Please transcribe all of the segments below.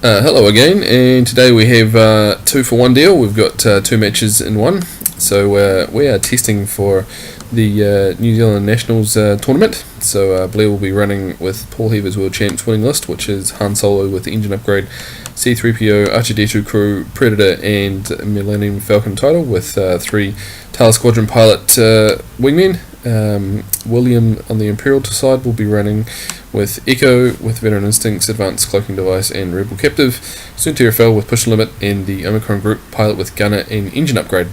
Hello again, and today we have two for one deal. We've got two matches in one. So we are testing for the New Zealand Nationals tournament. So Blair will be running with Paul Heaver's World Champs winning list, which is Han Solo with the engine upgrade, C-3PO, R2-D2 crew, Predator, and Millennium Falcon title with three Tail Squadron pilot wingmen. William on the Imperial side will be running with Echo with Veteran Instincts, Advanced Cloaking Device, and Rebel Captive. Soontir fell with Push Limit, and the Omicron Group pilot with Gunner and Engine Upgrade.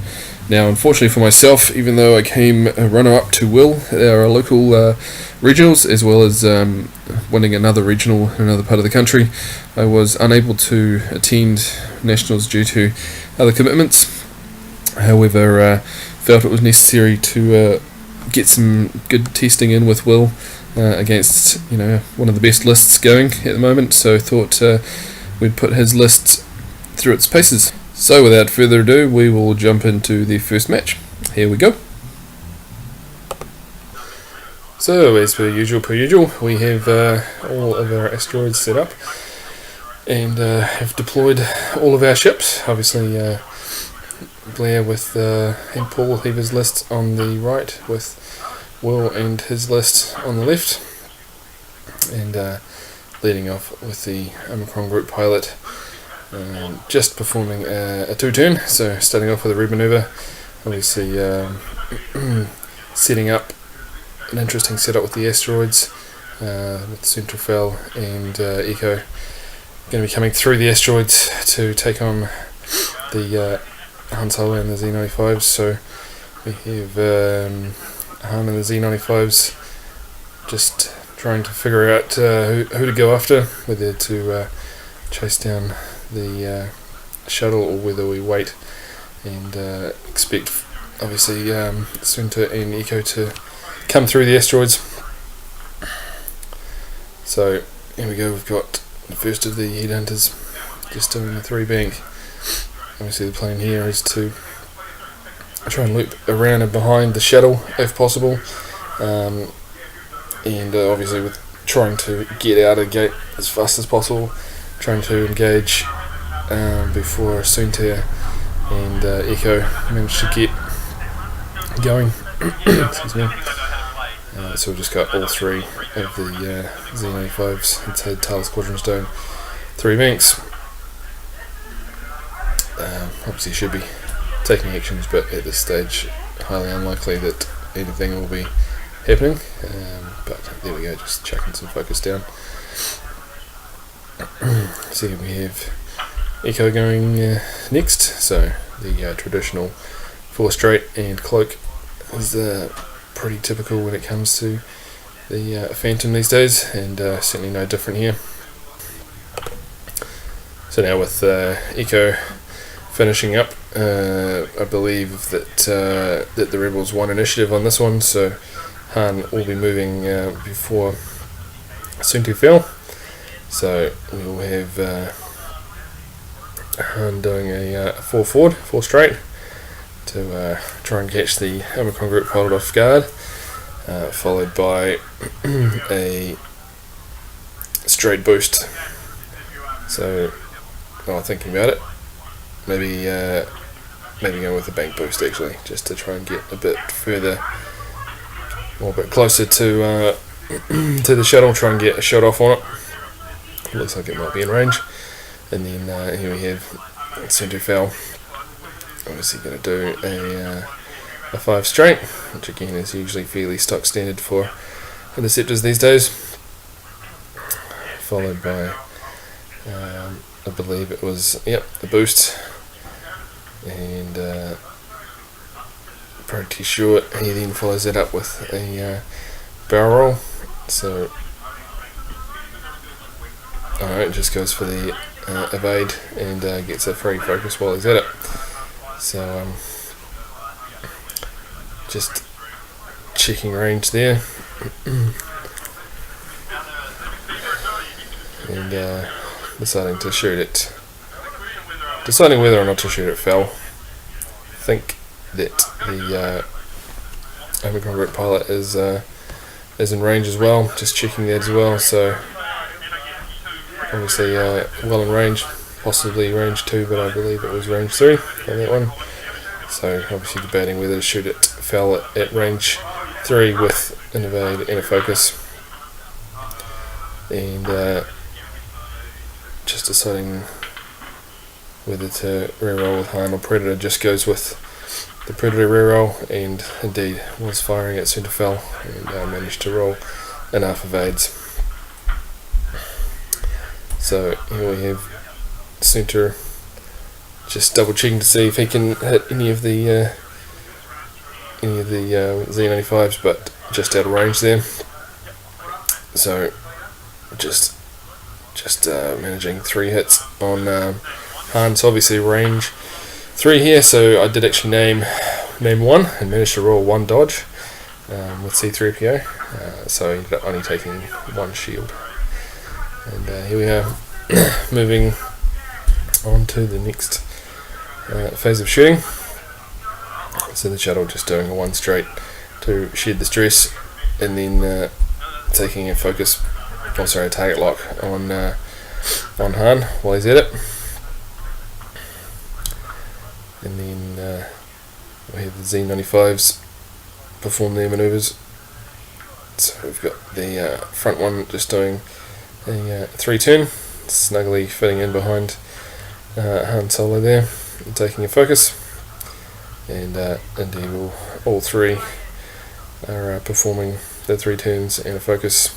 Now, unfortunately for myself, even though I came runner-up to Will, our local regionals, as well as winning another regional in another part of the country, I was unable to attend Nationals due to other commitments. However, felt it was necessary to get some good testing in with Will against one of the best lists going at the moment, so thought we'd put his list through its paces. So without further ado, we will jump into the first match. Here we go. So as per usual, we have all of our asteroids set up and have deployed all of our ships. Obviously Blair with and Paul Heaver's list on the right, with Will and his list on the left, and leading off with the Omicron Group pilot, just performing a two-turn, so starting off with a red maneuver, obviously setting up an interesting setup with the asteroids, with Centrofel and Echo going to be coming through the asteroids to take on the Han Solo and the Z95s. So we have Han and the Z95s just trying to figure out who to go after, whether to chase down the shuttle or whether we wait and expect obviously Sunta and Echo to come through the asteroids. So here we go, we've got the first of the Headhunters just doing a 3-bank. Obviously the plan here is to try and loop around and behind the shuttle if possible, and obviously with trying to get out of the gate as fast as possible, trying to engage before Soontir and Echo manage to get going. Excuse me. So we've just got all three of the Z95s inside Tail Squadron Stone 3 banks. Obviously should be taking actions, but at this stage highly unlikely that anything will be happening, but there we go, just chucking some focus down. So we have Echo going next, so the traditional 4 straight and cloak is pretty typical when it comes to the Phantom these days, and certainly no different here. So now with Echo finishing up, I believe that the Rebels won initiative on this one, so Han will be moving before Suntu fell. So we will have Han doing a 4 forward, 4 straight, to try and catch the Omicron Group pilot off guard, followed by a straight boost. So, thinking about it, maybe go with a bank boost actually, just to try and get a bit further, or a bit closer to to the shuttle, try and get a shot off on it. Looks like it might be in range. And then here we have Centrofel, obviously going to do a 5 straight, which again is usually fairly stock standard for interceptors these days, followed by I believe it was the boost, and pretty sure he then follows that up with a barrel roll. So alright, just goes for the evade and gets a free focus while he's at it. So just checking range there, and deciding whether or not to shoot it fell. I think that the Omicron Group pilot is in range as well, just checking that as well. So obviously well in range, possibly range 2, but I believe it was range 3 on that one. So obviously debating whether to shoot it fell at range 3 with an evade and a focus, and just deciding whether to reroll with Hahn or Predator. Just goes with the Predator reroll, and indeed was firing at centre fell and managed to roll enough evades. So here we have centre just double checking to see if he can hit any of the Z95s, but just out of range there. So just managing 3 hits on Hahn's obviously range 3 here, so I did actually name 1 and managed to roll 1 dodge with C3PO, so I ended up only taking 1 shield. And here we are moving on to the next phase of shooting. So the shuttle just doing a 1 straight to shed the stress, and then taking a focus, a target lock on Hahn while he's at it. And then we have the Z95s perform their manoeuvres. So we've got the front one just doing a 3 turn, snugly fitting in behind Han Solo there, and taking a focus. And indeed all 3 are performing the 3 turns and a focus,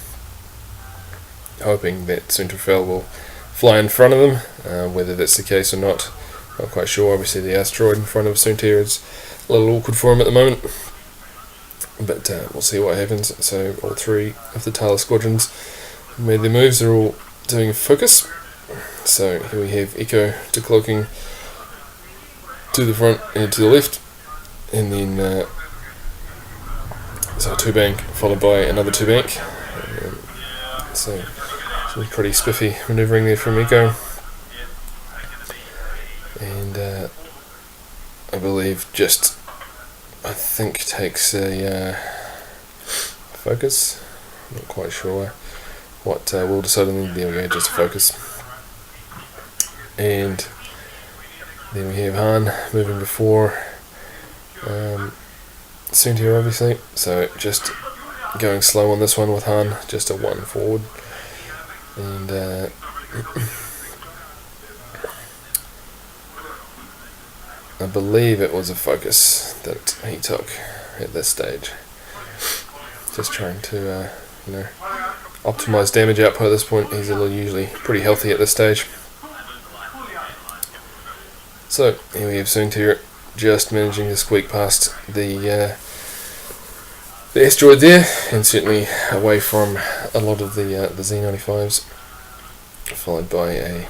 hoping that Centre Fell will fly in front of them. Whether that's the case or not, not quite sure. Obviously the asteroid in front of Suntir is a little awkward for him at the moment, but we'll see what happens. So all 3 of the Tala squadrons made their moves. They're all doing a focus. So here we have Echo decloaking to the front and to the left, and then so a 2 bank followed by another 2 bank. So some pretty spiffy manoeuvring there from Echo, and I believe I think takes a focus. Not quite sure what we'll decide on. There we go, just a focus. And then we have Han moving before Suntir obviously, so just going slow on this one with Han, just a 1 forward. And I believe it was a focus that he took at this stage. Just trying to optimise damage output at this point. He's usually pretty healthy at this stage. So here we have Suntir just managing to squeak past the asteroid there, and certainly away from a lot of the Z95s, followed by a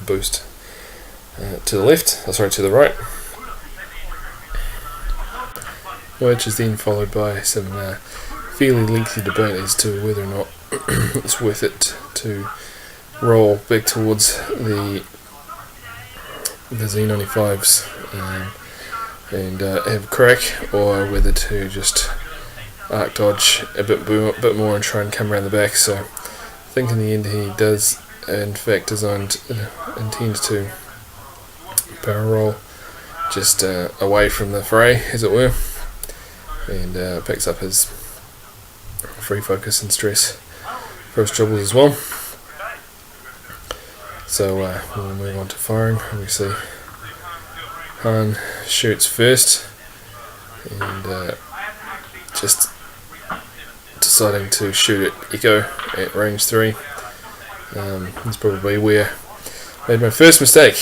boost to the left, to the right, which is then followed by some fairly lengthy debate as to whether or not it's worth it to roll back towards the Z95s and have a crack, or whether to just arc dodge a bit more and try and come around the back. So I think in the end he does in fact intends to barrel roll just away from the fray, as it were, and picks up his free focus and stress for his troubles as well. So we'll move on to firing. Obviously Han shoots first, and just deciding to shoot at Echo at range 3. That's probably where I made my first mistake.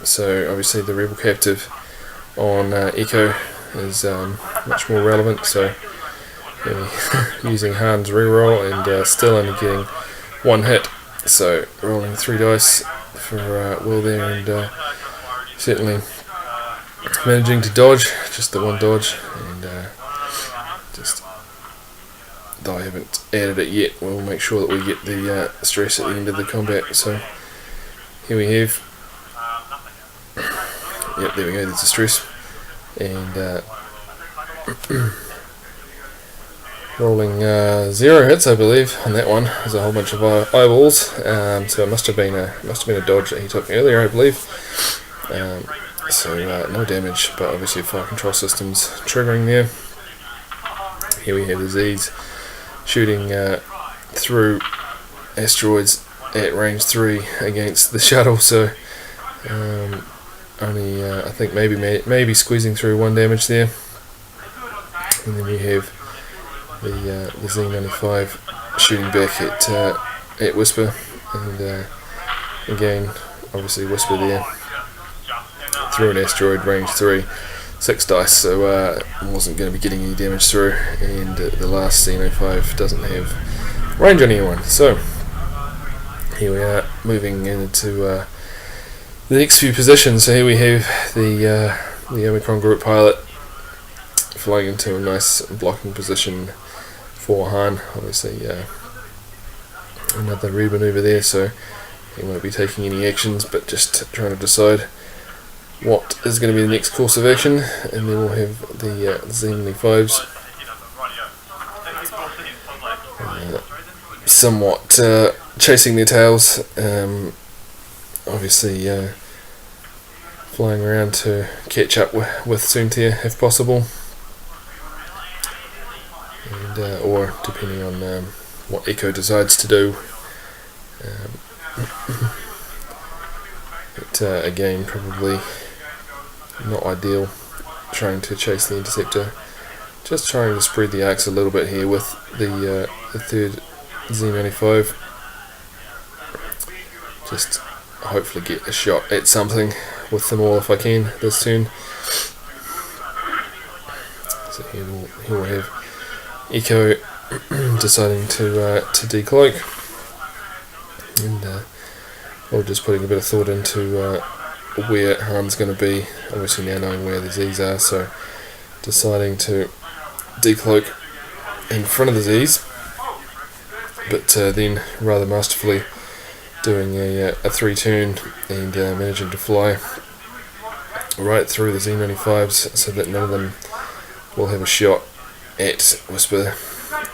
So obviously the rebel captive on Echo is much more relevant, so using Han's reroll and still only getting 1 hit. So rolling 3 dice for Will there, and certainly managing to dodge, just the 1 dodge, and just though I haven't added it yet, we'll make sure that we get the stress at the end of the combat. So here we have, yep, there we go, there's the stress, and rolling 0 hits, I believe, on that one. There's a whole bunch of eyeballs, so it must have been a dodge that he took earlier, I believe. So no damage, but obviously fire control systems triggering there. Here we have the Z's shooting through asteroids at range 3 against the shuttle, so only I think maybe squeezing through 1 damage there. And then we have the Z95 shooting back at Whisper, and again obviously Whisper there through an asteroid range 3, 6 dice, so wasn't going to be getting any damage through, and the last Z95 doesn't have range on anyone. So here we are moving into the next few positions. So here we have the Omicron group pilot flying into a nice blocking position for Han. Obviously another re-maneuver there, so he won't be taking any actions, but just trying to decide what is going to be the next course of action. And then we'll have the Z95s somewhat chasing their tails, obviously flying around to catch up with Soontir if possible, and or depending on what Echo decides to do. But again, probably not ideal trying to chase the interceptor. Just trying to spread the arcs a little bit here with the third Z95. Just hopefully get a shot at something with them all if I can this turn. So here we'll have Echo deciding to decloak, and or just putting a bit of thought into where Han's going to be, obviously now knowing where the Z's are, so deciding to decloak in front of the Z's, but then rather masterfully doing a 3-turn and managing to fly right through the Z95s so that none of them will have a shot at Whisper,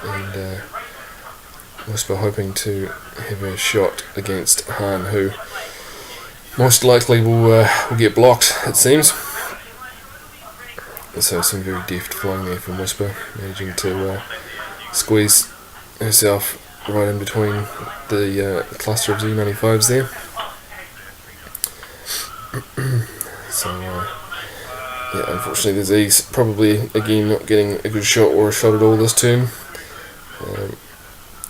and Whisper hoping to have a shot against Han, who most likely will get blocked, it seems. So some very deft flying there from Whisper, managing to squeeze herself right in between the cluster of Z95s there. So yeah, unfortunately the Z's probably again not getting a good shot or a shot at all this turn.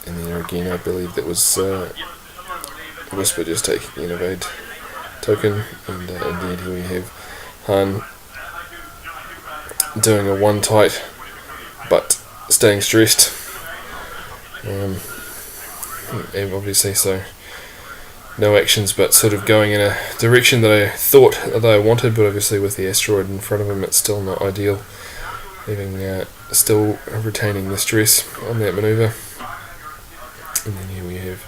And then again I believe that was Whisper just taking an evade token, and indeed here we have Han doing a 1 tight but staying stressed, and obviously so no actions, but sort of going in a direction that I thought that I wanted, but obviously with the asteroid in front of him it's still not ideal, having still retaining the stress on that manoeuvre. And then here we have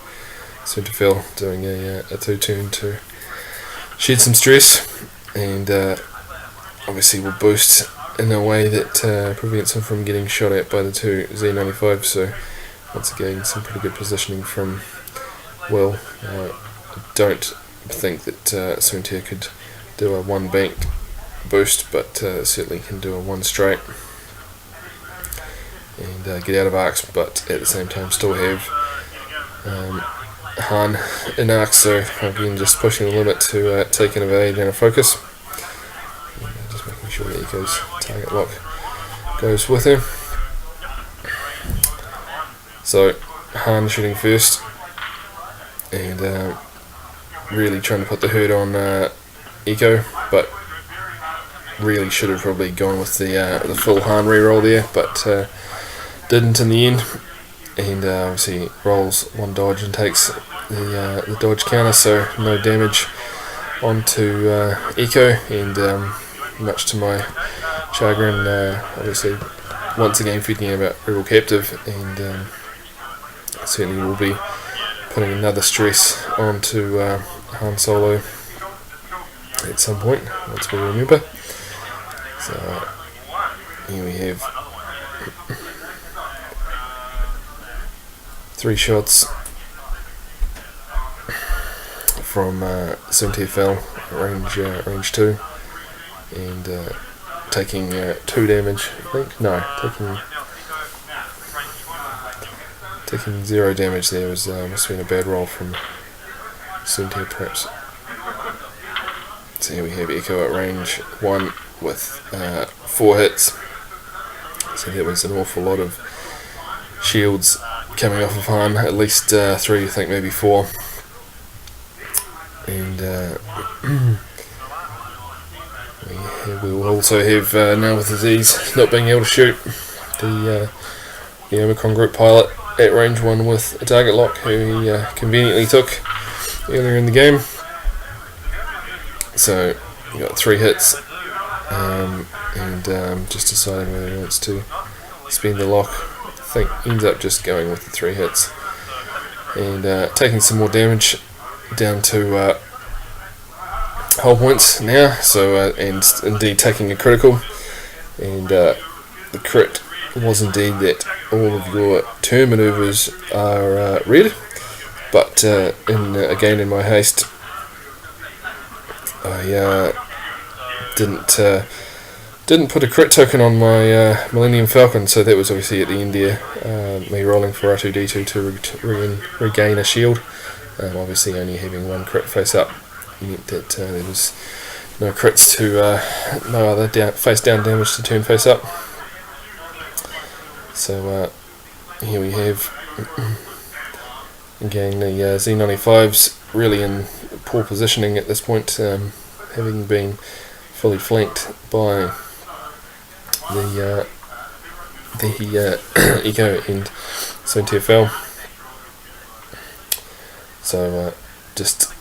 Soontir doing a 2-turn to shed some stress, and obviously will boost in a way that prevents him from getting shot at by the 2 Z95s. So once again some pretty good positioning from Will. I don't think that Soontir could do a 1 banked boost, but certainly can do a 1 straight and get out of arcs, but at the same time still have Han in arcs, so again just pushing the limit to take an evade and a focus, and just making sure that Eco's target lock goes with him. So Han shooting first, and really trying to put the hurt on Eco, but really should have probably gone with the full Han reroll there, but didn't in the end, and obviously rolls 1 dodge and takes the dodge counter, so no damage onto Eco, and much to my chagrin, obviously once again forgetting about Rebel Captive, and certainly will be putting another stress onto Han Solo at some point, once we remember. So here we have 3 shots from Soon TFL range 2, and taking 2 damage, I think. No, taking 0 damage there. Must have been a bad roll from Soon TFL perhaps. So here we have Echo at range 1 with 4 hits. So that was an awful lot of shields coming off of Han, at least 3, I think maybe 4. And we will also have, now with Aziz not being able to shoot, the Omicron group pilot at range 1 with a target lock, who he conveniently took earlier in the game. So he got 3 hits, and just deciding whether he wants to spend the lock. I think he ends up just going with the 3 hits and taking some more damage down to hull points now. So and indeed taking a critical, and the crit was indeed that all of your turn manoeuvres are red, but again in my haste I didn't put a crit token on my Millennium Falcon, so that was obviously at the end there, me rolling for R2-D2 to regain a shield. Obviously only having 1 crit face up meant that there was no crits to no other face down damage to turn face up. So here we have again the Z95s really in poor positioning at this point, having been fully flanked by the Eco and Soon TFL. So just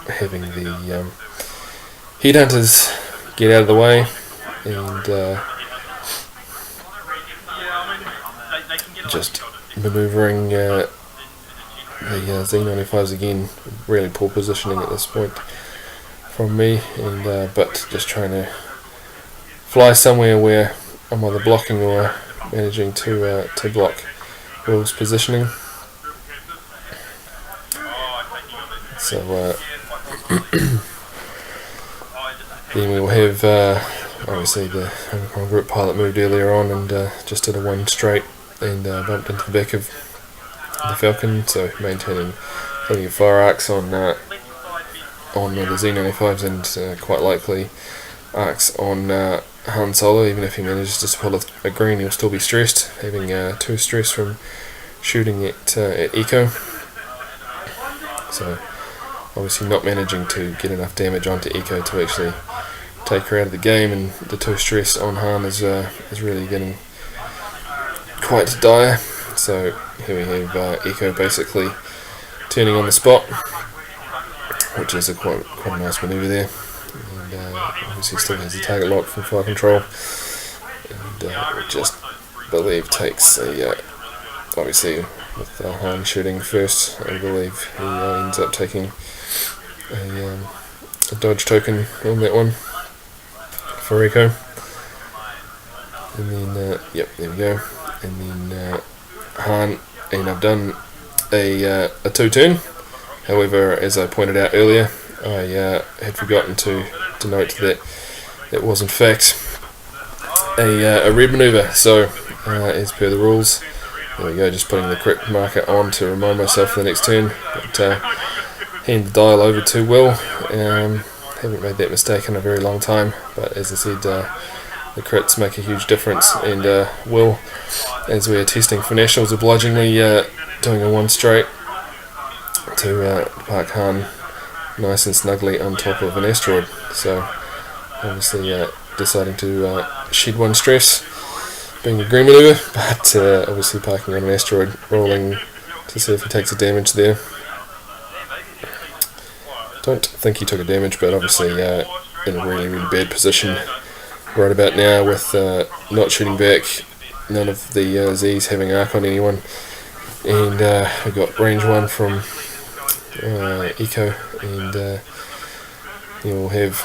having the headhunters get out of the way, and just manoeuvring the Z95s again. Really poor positioning at this point from me, and but just trying to fly somewhere where I'm either blocking or managing to block Will's positioning. So then we'll have obviously the Omicron group pilot moved earlier on and just did a 1 straight and bumped into the back of the Falcon, so maintaining plenty of fire arcs on the Z95s, and quite likely arcs on Han Solo. Even if he manages to pull a green, he'll still be stressed, having 2 stress from shooting at Eco. So obviously not managing to get enough damage onto Eco to actually take her out of the game, and the 2 stress on Han is really getting quite dire. So here we have Eco basically turning on the spot, which is quite a nice manoeuvre there, and obviously still has the target lock from fire control, and just believe takes a obviously with Han shooting first, I believe he ends up taking a dodge token on that one for Eco, and then yep, there we go, and then Han, and I've done a 2-turn. However, as I pointed out earlier, I had forgotten to note that it was in fact a red manoeuvre. So as per the rules, there we go, just putting the correct marker on to remind myself for the next turn. But hand the dial over to Will. Haven't made that mistake in a very long time, but as I said, the crits make a huge difference, and Will, as we are testing for nationals, obligingly doing a 1 straight to park Han nice and snugly on top of an asteroid. So obviously deciding to shed 1 stress, being a green manoeuvre, but obviously parking on an asteroid, rolling to see if he takes a damage there. Don't think he took a damage, but obviously in a really, really bad position right about now with not shooting back, none of the Z's having arc on anyone, and we got range 1 from Eco, and you'll have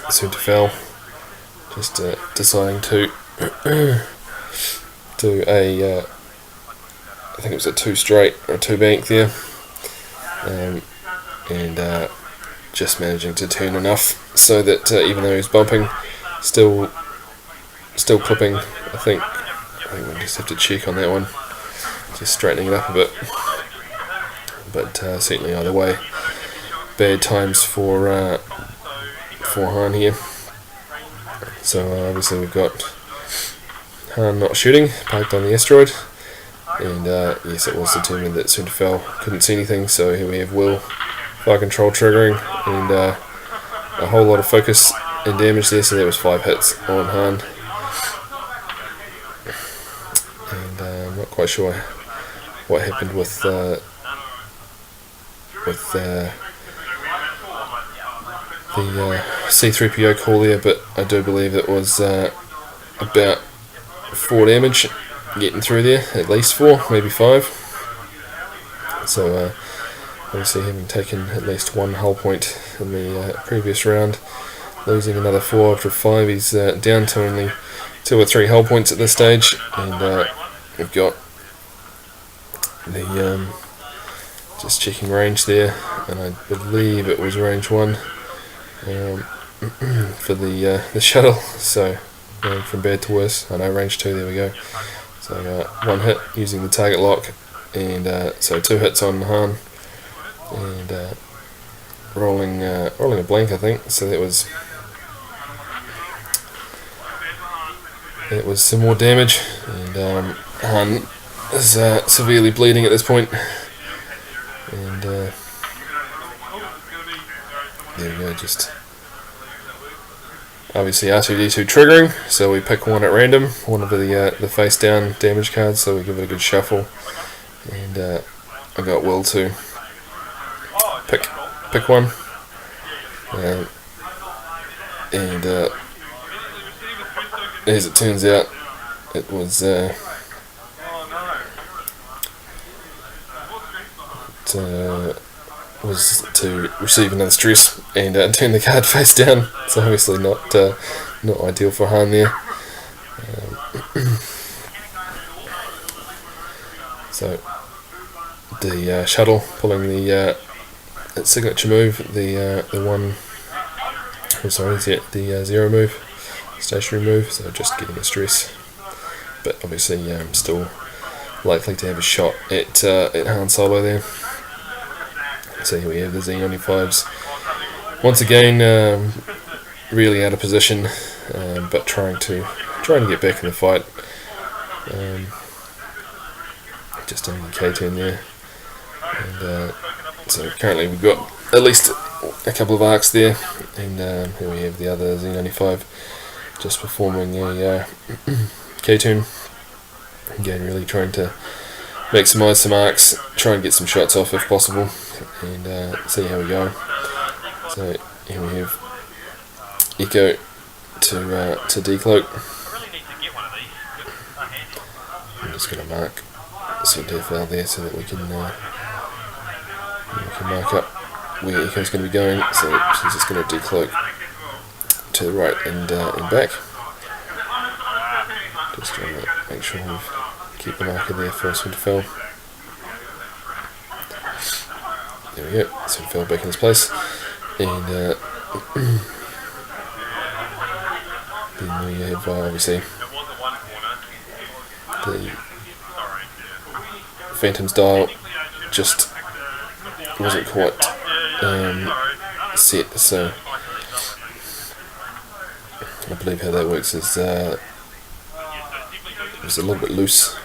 Soon TFL just deciding to do a I think it was a 2 straight or a 2 bank there, and just managing to turn enough so that even though he was bumping, still clipping. I think we'll just have to check on that one, just straightening it up a bit. But certainly either way, bad times for Hahn here. So obviously we've got Hahn not shooting, parked on the asteroid, and yes, it was determined that Soon to Fell couldn't see anything, so here we have Will fire control triggering, and a whole lot of focus and damage there, so there was 5 hits on Hahn. And I'm not quite sure what happened with the C-3PO call there, but I do believe it was about 4 damage getting through there, at least 4, maybe 5. So obviously having taken at least 1 hull point in the previous round, losing another 4 after 5, he's down to only 2 or 3 hull points at this stage, and we've got the just checking range there, and I believe it was range 1 for the shuttle, so going from bad to worse. I know range 2, there we go. So 1 hit using the target lock, and so 2 hits on Hahn, and rolling a blank, I think. So that was some more damage, and Hahn is severely bleeding at this point, and there we go, just obviously R2-D2 triggering, so we pick one at random, one of the face down damage cards, so we give it a good shuffle, and I got Will to pick one, and as it turns out, it was to receive another stress and turn the card face down, so obviously not ideal for Hahn there. So the shuttle pulling the its signature move, the 0 move, stationary move, so just getting a stress, but obviously still likely to have a shot at Han Solo there. So here we have the Z95s once again, really out of position, but trying to get back in the fight. Just doing a K-turn there, and so currently we've got at least a couple of arcs there, and here we have the other Z95 just performing a K-turn. Again, really trying to maximise some arcs, try and get some shots off if possible, and see how we go. So here we have Echo to decloak. I'm just going to mark Soon to Fell there so that we can mark up where Echo's going to be going. So she's just going to decloak to the right and back. Just trying to make sure we keep the marker there for Soon to Fell. There we go, Soon to Fell back in its place, and then we have obviously the Phantom's dial just wasn't quite set, so I believe how that works is it was a little bit loose,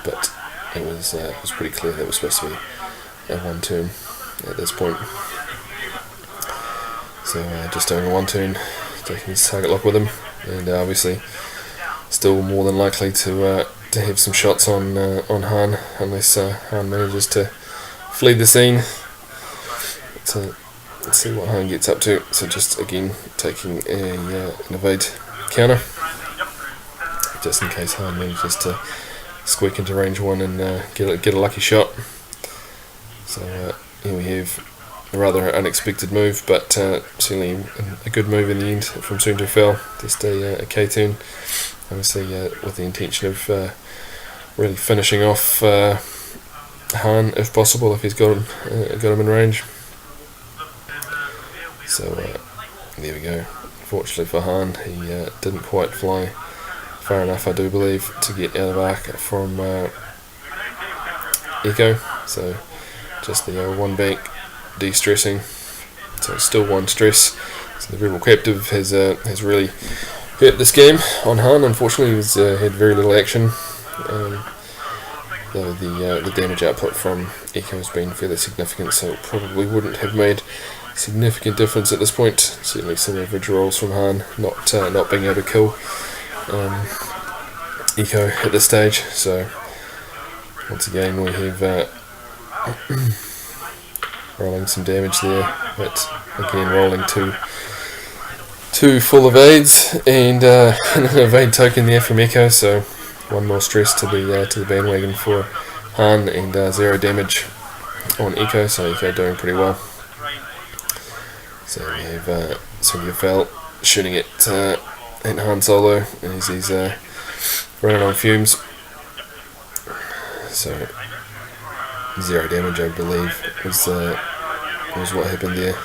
but it was pretty clear that it was supposed to be a 1 turn at this point. So just doing a 1 turn, taking his target lock with him, and obviously still more than likely to have some shots on Han, unless Han manages to flee the scene. So let's see what Han gets up to. So just again taking an evade counter, just in case Han manages to squeak into range 1 and get a lucky shot. So here we have a rather unexpected move, but certainly a good move in the end from Soon to Fell. Just a K-turn, obviously with the intention of really finishing off Han if possible, if he's got him in range. So there we go. Fortunately for Han, he didn't quite fly far enough, I do believe, to get out of arc from Echo. So just the one bank de-stressing. So it's still one stress. So the Rebel Captive has really hurt this game on Han. Unfortunately, he's had very little action. Though the damage output from Echo has been fairly significant, so it probably wouldn't have made significant difference at this point. Certainly some average rolls from Han, not being able to kill Echo at this stage. So once again we have rolling some damage there, but again rolling two full evades and an evade token there from Echo. So one more stress to the bandwagon for Han, and 0 damage on Echo. So Echo doing pretty well. So we have Sungi Fel shooting at Han Solo as he's running on fumes. So 0 damage, I believe, was what happened there,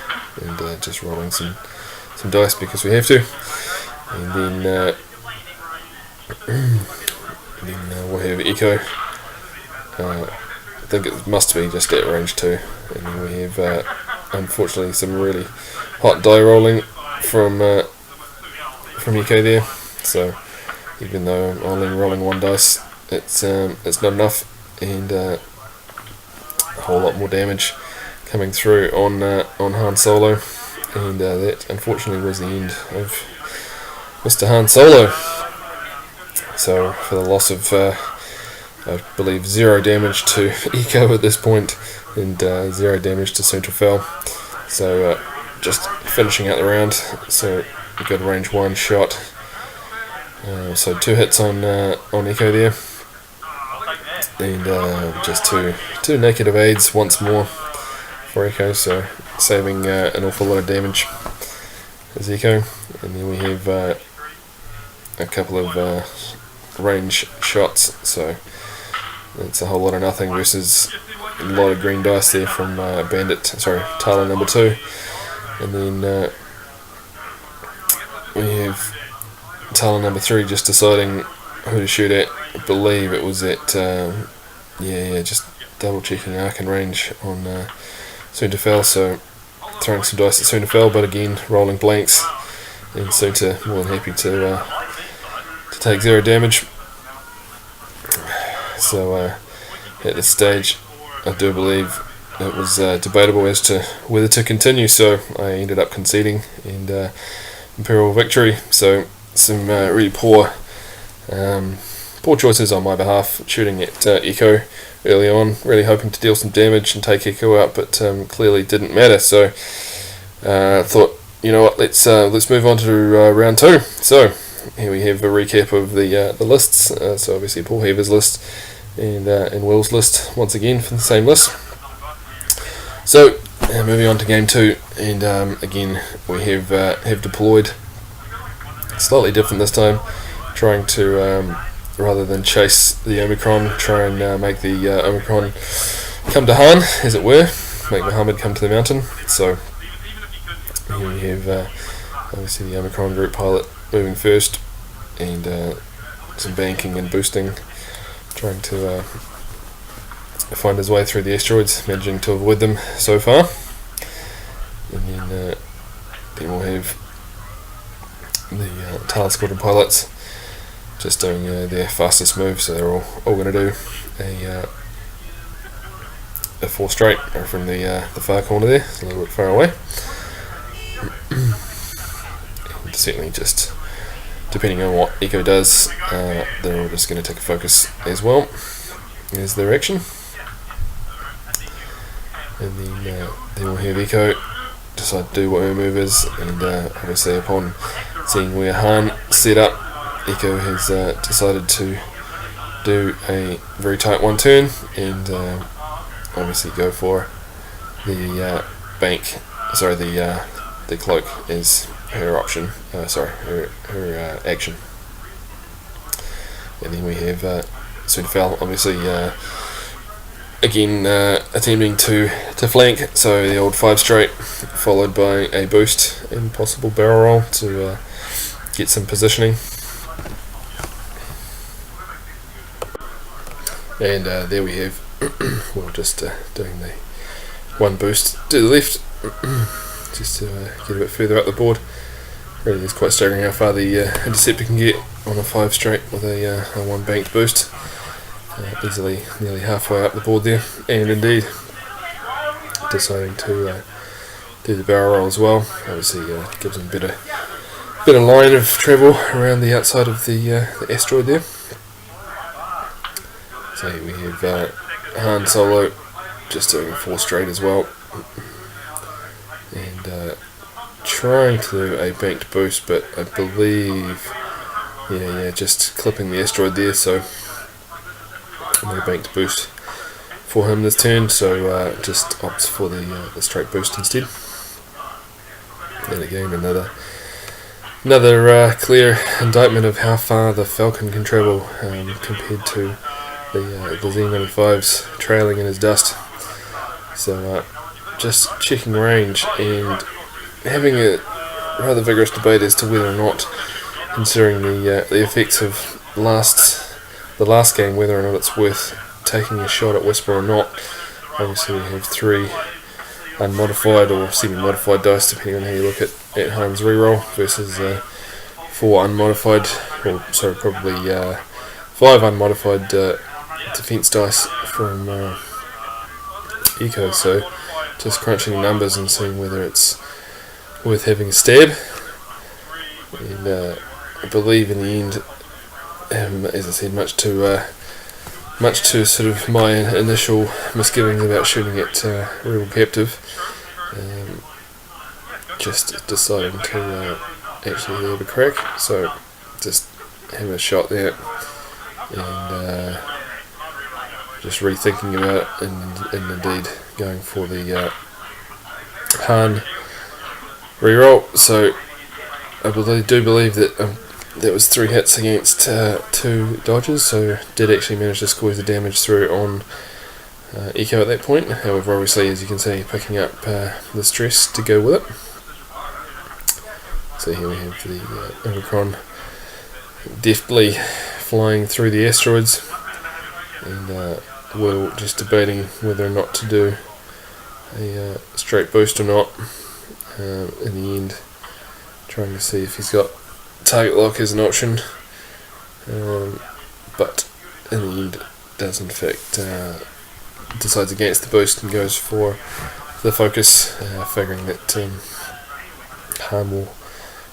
and just rolling some dice because we have to, and then we'll have Echo. I think it must be just at range 2, and then we have unfortunately some really hot die rolling from Echo there. So even though I'm only rolling 1 dice, it's not enough, and a whole lot more damage coming through on Han Solo, and that unfortunately was the end of Mr. Han Solo. So for the loss of I believe 0 damage to Echo at this point, and 0 damage to Central Fel. So just finishing out the round. So we got a range 1 shot. So 2 hits on Echo there, and just two naked evades once more for Echo. So saving an awful lot of damage as Echo, and then we have a couple of range shots. So it's a whole lot of nothing versus a lot of green dice there from Talon number 2, and then we have Talon number 3 just deciding who to shoot at. I believe it was at just double checking arc and range on Sunta Fel. So throwing some dice at Sunta Fel, but again rolling blanks, and Sunta more than happy to take 0 damage. So at this stage, I do believe it was debatable as to whether to continue, so I ended up conceding and Imperial victory. So some really poor choices on my behalf, shooting at Echo early on, really hoping to deal some damage and take Echo out, but clearly didn't matter. So I thought, you know what, let's move on to round 2. So here we have a recap of the lists. So obviously Paul Heaver's list and Will's list once again for the same list. So moving on to game 2, and again we have deployed slightly different this time, trying to rather than chase the Omicron, try and make the Omicron come to Han, as it were, make Muhammad come to the mountain. So here we have obviously the Omicron group pilot moving first, and some banking and boosting, trying to find his way through the asteroids, managing to avoid them so far. And then we'll have the Talon Squadron pilots just doing their fastest move, so they're all going to do a 4 straight from the far corner there. It's a little bit far away. And certainly just depending on what Echo does, they're all just going to take a focus as well as their action. And then we'll have Echo decide to do what her move is, and obviously upon seeing where Han set up, Echo has decided to do a very tight 1 turn, and obviously go for the the cloak is her option, her action. And then we have soon fell. Obviously, again attempting to flank, so the old 5 straight, followed by a boost and possible barrel roll to get some positioning. And there we have, well, just doing the 1 boost to the left, just to get a bit further up the board. Really is quite staggering how far the interceptor can get on a 5 straight with a 1 banked boost. Easily nearly halfway up the board there, and indeed deciding to do the barrel roll as well. Obviously gives him a better line of travel around the outside of the asteroid there. So here we have Han Solo just doing a 4 straight as well, and trying to do a banked boost, but I believe just clipping the asteroid there, so no banked boost for him this turn, so just opts for the straight boost instead. And again another clear indictment of how far the Falcon can travel compared to the Z95's trailing in his dust. So just checking range and having a rather vigorous debate as to whether or not, considering the effects of the last game, whether or not it's worth taking a shot at Whisper or not. Obviously we have 3 unmodified or semi-modified dice, depending on how you look at Han's reroll, versus 4 unmodified, or sorry, probably 5 unmodified defense dice from Eco. So just crunching numbers and seeing whether it's worth having a stab. And I believe in the end, as I said, much to sort of my initial misgivings about shooting at Rebel Captive, just deciding to actually have a crack. So just have a shot there, and just rethinking about it, and indeed going for the Han reroll. So I do believe that that was 3 hits against 2 dodges, so did actually manage to squeeze the damage through on Eco at that point. However, obviously, as you can see, picking up the stress to go with it. So here we have the Omicron deftly flying through the asteroids, and Will just debating whether or not to do a straight boost or not. In the end, trying to see if he's got target lock as an option, but in the end does in fact decides against the boost and goes for the focus, figuring that Han will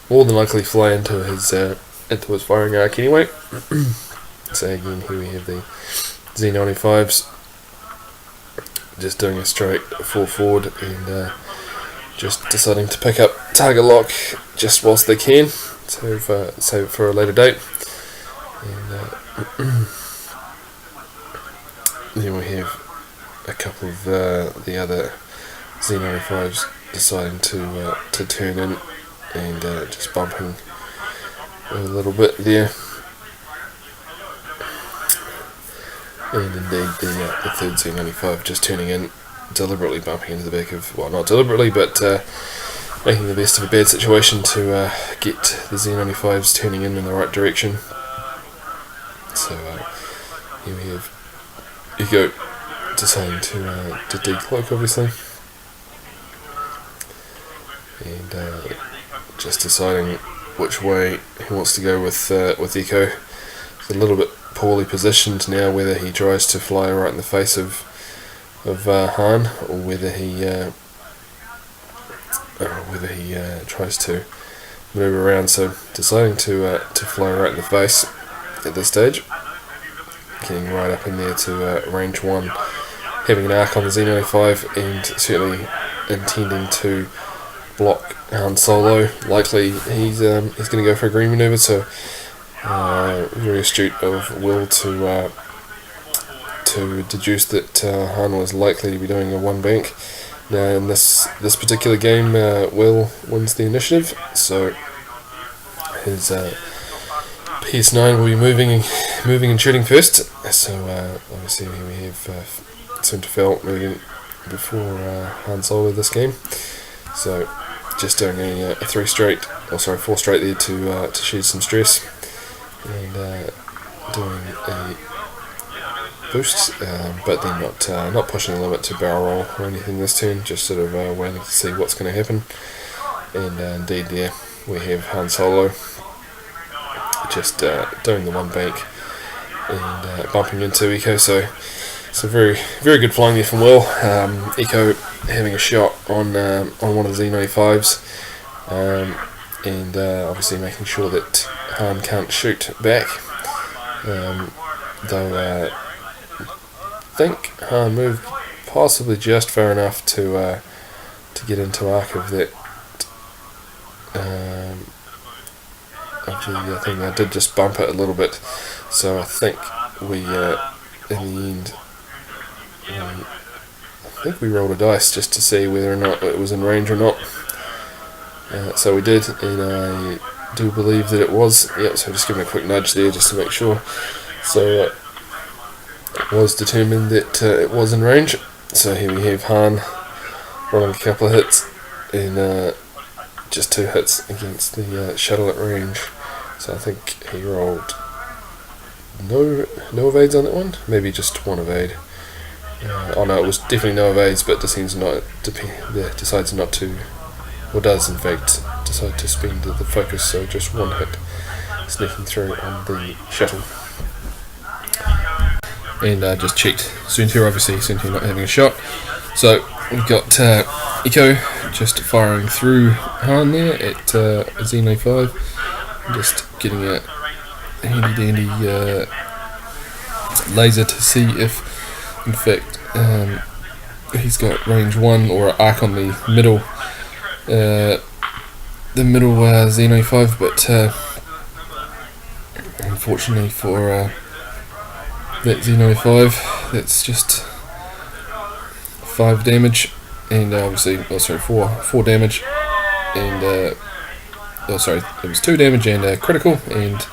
more than likely fly into his firing arc anyway. So again, here we have the Z95s just doing a straight 4 forward, and just deciding to pick up target lock just whilst they can, save it for a later date. And then we have a couple of the other Z95s deciding to turn in, and just bumping a little bit there. And indeed the third Z95 just turning in, deliberately bumping into the back of, well, not deliberately, but making the best of a bad situation to get the Z95s turning in the right direction. So here we have Eco deciding to decloak, obviously, and just deciding which way he wants to go with Eco. He's a little bit poorly positioned now, whether he tries to fly right in the face of Han, or whether he tries to move around. So deciding to fly right in the face at this stage, getting right up in there to range 1, having an arc on the Z95, and certainly intending to block Han Solo. Likely he's going to go for a green maneuver, so very astute of Will to deduce that Han was likely to be doing a 1 bank. Now in this particular game, Will wins the initiative, so his PS9 will be moving and shooting first. So obviously here we have Soontirfel moving before Han Solo this game. So just doing a 4 straight there to shed some stress, and doing a boost, but then not pushing the limit to barrel roll or anything this turn, just sort of waiting to see what's going to happen. And indeed there we have Han Solo just doing the one bank and bumping into Eco, so very very good flying there from Will. Eco having a shot on one of the Z95s, and obviously making sure that Han can't shoot back, though I think Han moved possibly just far enough to get into arc of that I think I did just bump it a little bit, so I think we in the end I think we rolled a dice just to see whether or not it was in range or not. So we did, and I do believe that it was. Yep, so just giving a quick nudge there just to make sure. So it was determined that it was in range. So here we have Han rolling a couple of hits, and just 2 hits against the shuttle at range. So I think he rolled no evades on that one, maybe just 1 evade. Oh no, it was definitely no evades, but decides not to, or does in fact decide to spend the focus, so just 1 hit sneaking through on the shuttle. And just checked Soontir, obviously Soontir not having a shot, so we've got Eco just firing through Han there at Z95, just getting a handy dandy laser to see if in fact he's got range 1 or arc on the middle Z95, but unfortunately for that Z95, that's just 5 damage, and obviously 4 damage, and it was 2 damage and critical, and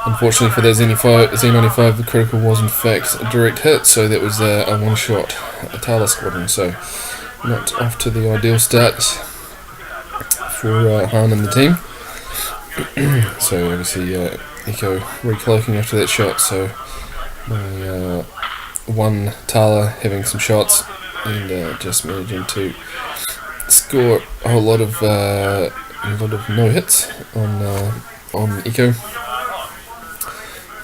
unfortunately for that Z95 the critical was in fact a direct hit, so that was a one-shot Tala squadron, so not off to the ideal start for Han and the team. So obviously Eco recloaking after that shot, so my 1 Tala having some shots and just managing to score a whole lot of no hits on Eco,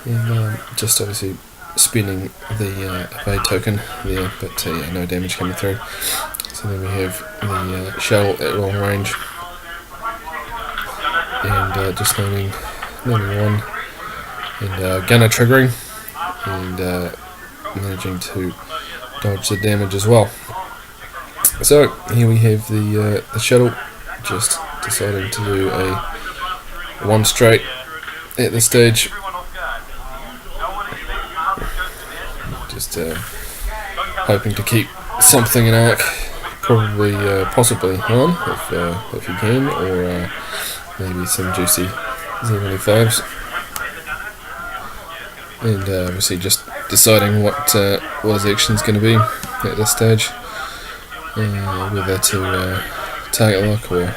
and just obviously spending the evade token there, but no damage coming through. So then we have the shuttle at long range, and just landing 1, and gunner triggering, and managing to dodge the damage as well. So here we have the shuttle just deciding to do a 1 straight at this stage, just hoping to keep something in arc, probably possibly Han if he can, or maybe some juicy Z95s, and obviously just deciding what his action's going to be at this stage, whether to target lock or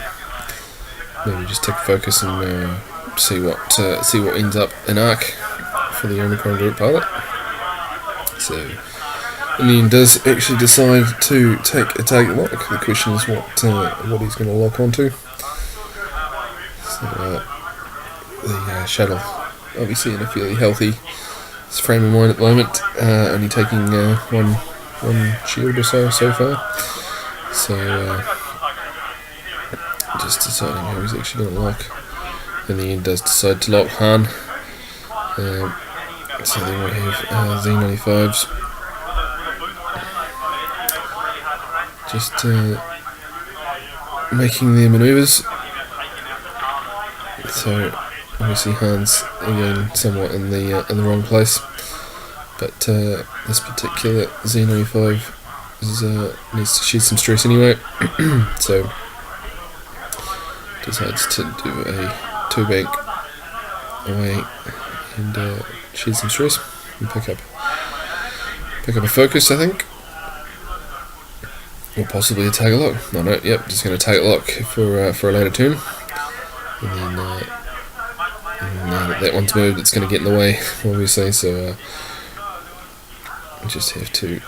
maybe just take focus and see what ends up in arc for the Omicron group pilot. So in the end does actually decide to take a target lock. The question is what he's going to lock onto. So the shuttle obviously in a fairly healthy frame of mind at the moment, only taking one shield or so far. So just deciding how he's actually going to lock. In the end does decide to lock Han. So then we have Z95s just making their manoeuvres. So obviously Han's again somewhat in the wrong place, but this particular Z95 needs to shed some stress anyway, so decides to do a 2 bank away and shed some stress and pick up a focus, I think, or possibly a target lock. No, yep, just going to target lock for a later turn, and then now that one's moved, it's going to get in the way, obviously. So I just have to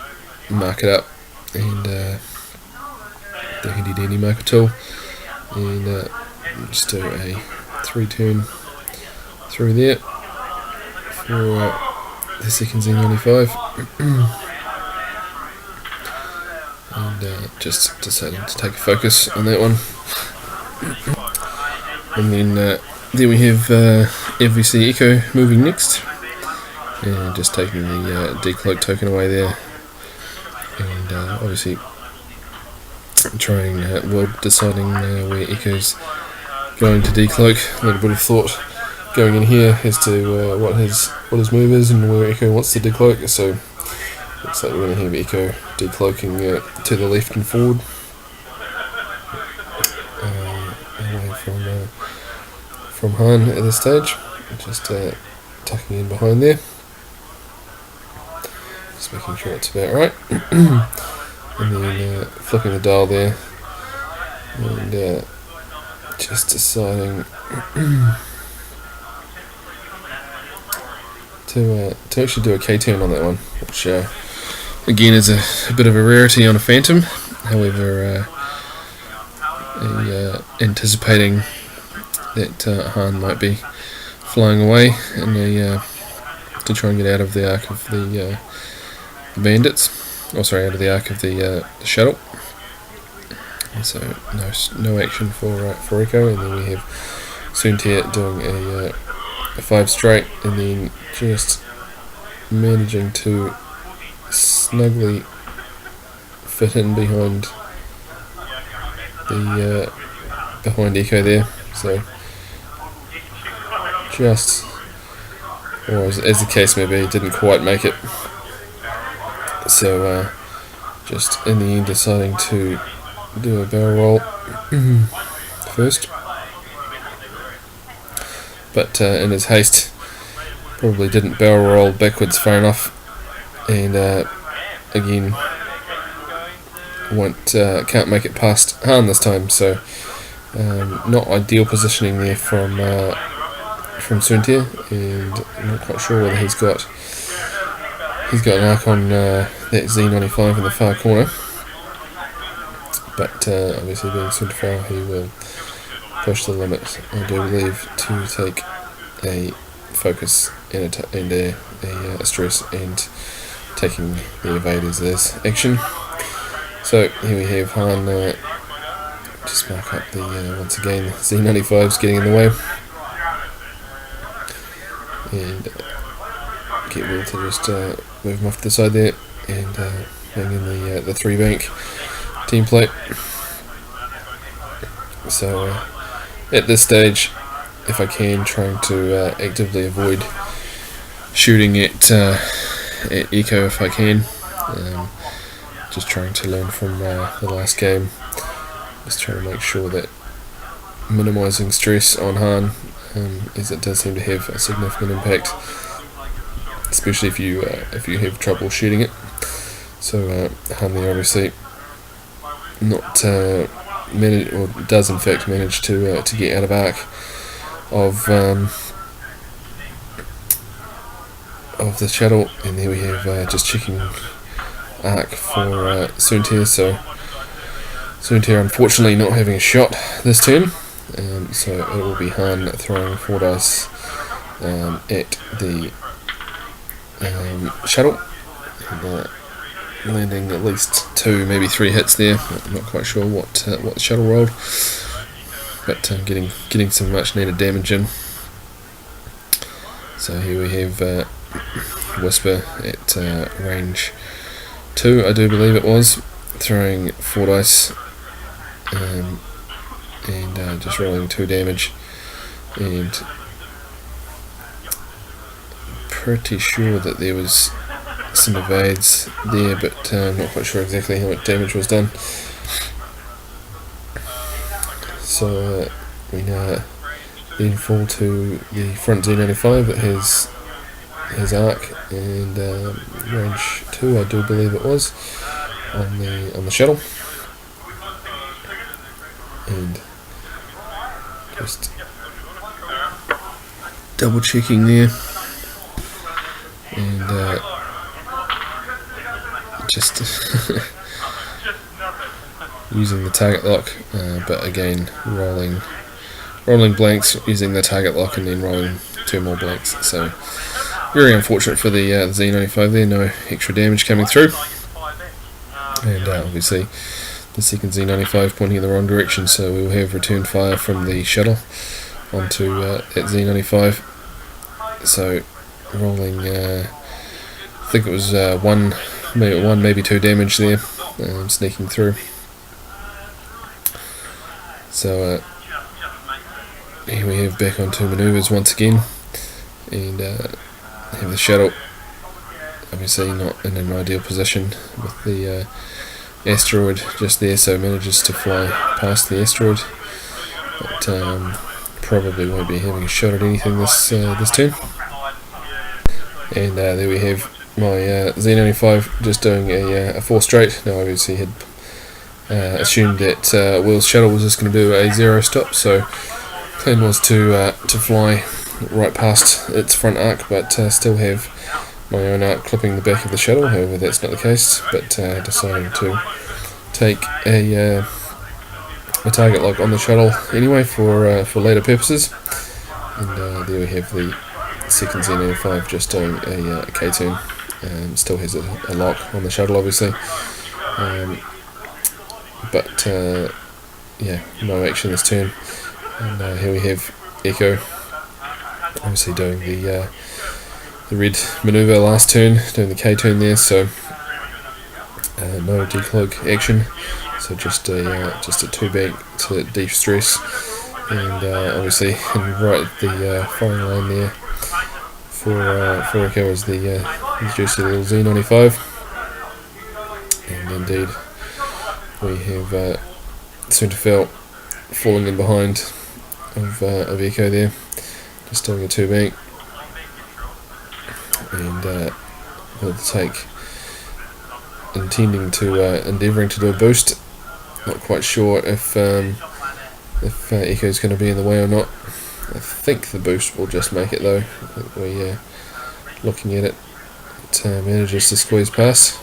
mark it up and the handy dandy marker tool, and just do a 3-turn through there for the second Z95, and just deciding to take a focus on that one. And then we have FVC Echo moving next, and just taking the decloak token away there, and obviously trying deciding where Echo's going to decloak. A little bit of thought going in here as to what his move is and where Echo wants to decloak. So looks like we're going to have Echo decloaking to the left and forward, away from Han at this stage. Just tucking in behind there, just making sure it's about right, and then flipping the dial there, and just deciding to actually do a K-turn on that one, which again is a bit of a rarity on a Phantom. However, anticipating that Han might be flying away and to try and get out of the arc of the bandits, out of the arc of the shuttle. So no action for Echo, and then we have Soontir doing a 5 straight, and then just managing to snugly fit in behind Echo there. So just, or as the case may be, didn't quite make it. So just in the end deciding to do a barrel roll first, but in his haste probably didn't barrel roll backwards far enough, and again can't make it past Han this time. So not ideal positioning there from Soontir, and I'm not quite sure whether he's got an arc on that Z95 in the far corner, but obviously being Sunderfell, he will push the limit, I do believe, to take a focus and a stress, and taking the evaders as action. So here we have Han just mark up the once again Z95's getting in the way, and get Will to just move him off to the side there, and hang in the 3-bank team plate. So at this stage, if I can, trying to actively avoid shooting at Echo if I can. Just trying to learn from the last game. Just trying to make sure that minimising stress on Han, as it does seem to have a significant impact, especially if you have trouble shooting it. So Han there obviously not does in fact manage to get out of arc of the shuttle, and there we have just checking arc for Soontir. So Soontir unfortunately not having a shot this turn, so it will be Han throwing 4 dice at the shuttle, and landing at least 2, maybe 3 hits there. I'm not quite sure what the shuttle rolled, but getting some much needed damage in. So here we have Whisper at range 2, I do believe it was, throwing 4 dice and just rolling 2 damage, and pretty sure that there was some evades there, but I'm not quite sure exactly how much damage was done. So we now then fall to the front Z95 that has arc and range 2, I do believe it was, on the shuttle, and just double checking there, and just using the target lock, but again rolling blanks, using the target lock, and then rolling 2 more blanks. So very unfortunate for the Z95 there, no extra damage coming through, and obviously the second Z95 pointing in the wrong direction, so we will have return fire from the shuttle onto that Z95. So rolling, I think it was one, maybe 2 damage there, sneaking through. So here we have back onto manoeuvres once again, and have the shuttle obviously not in an ideal position with the asteroid just there, so manages to fly past the asteroid, but probably won't be having a shot at anything this turn. And there we have my Z95 just doing a 4 straight. Now obviously had assumed that Will's shuttle was just going to do a 0 stop, so plan was to fly right past its front arc, but still have my own arc clipping the back of the shuttle. However, that's not the case, but deciding to take a target lock on the shuttle anyway for later purposes. And there we have the second Z95 just doing a K-turn. Still has a lock on the shuttle obviously, but yeah, no action this turn. And here we have Echo obviously doing the red manoeuvre last turn, doing the K-turn there, so no declog action, so just a 2 bank to deep stress, and obviously right at the firing line there for Echo is the juicy little Z95, and indeed we have Sunterfell falling in behind of Echo there, just doing a 2 bank, and he'll take, endeavouring to do a boost. Not quite sure if Echo's going to be in the way or not. I think the boost will just make it though. I think we looking at it, it manages to squeeze past.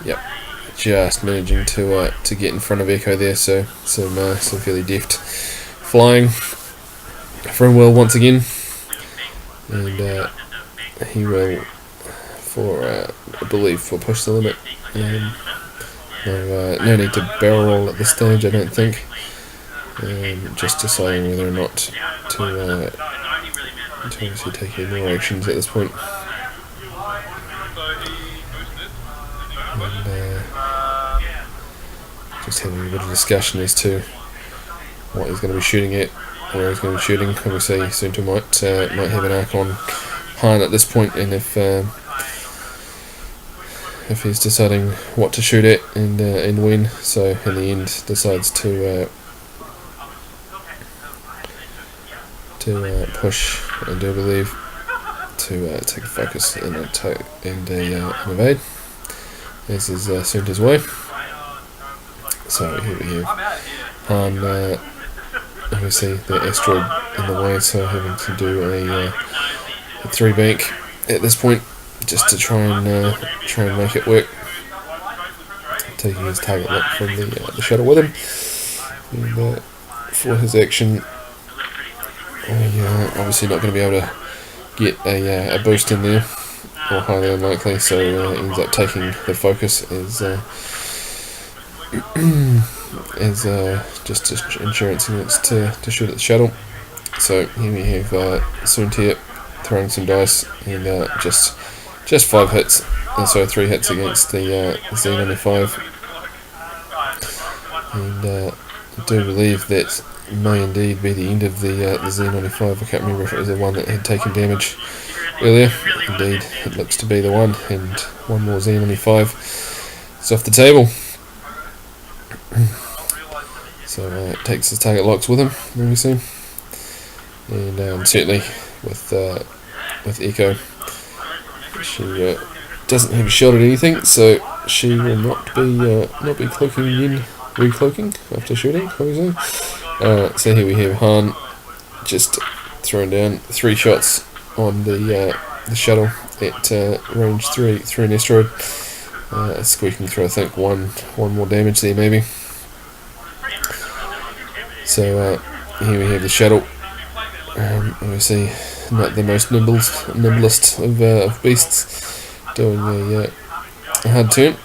Yep, just managing to get in front of Echo there. So some fairly deft flying from Will once again, and he will I believe for push the limit. No need to barrel roll at this stage, I don't think. Just deciding whether or not to obviously take any more actions at this point. And just having a bit of discussion as to what he's going to be shooting at, where he's going to be shooting. Obviously, Sunter might have an arc on Han at this point, and if he's deciding what to shoot at and when, so in the end decides to push, and do believe to take a focus and evade, as is Sunter's way. So here we have Han, obviously the asteroid in the way, so having to do a 3 bank at this point, just to try and make it work. Taking his target lock from the shuttle with him, and for his action, obviously not going to be able to get a boost in there, or highly unlikely. So ends up taking the focus as just insurance units to shoot at the shuttle. So here we have Sunter throwing some dice, and just 5 hits, so 3 hits against the Z95, and I do believe that may indeed be the end of the Z95. I can't remember if it was the one that had taken damage earlier. Indeed, it looks to be the one, and one more Z95 is off the table. So takes his target locks with him, obviously, and certainly with Echo, she doesn't have a shot at anything, so she will not be cloaking again, recloaking after shooting, obviously. So here we have Han just throwing down 3 shots on the shuttle at range 3 through an asteroid, squeaking through I think one more damage there maybe. So here we have the shuttle, obviously not the most nimblest of beasts, doing a hard turn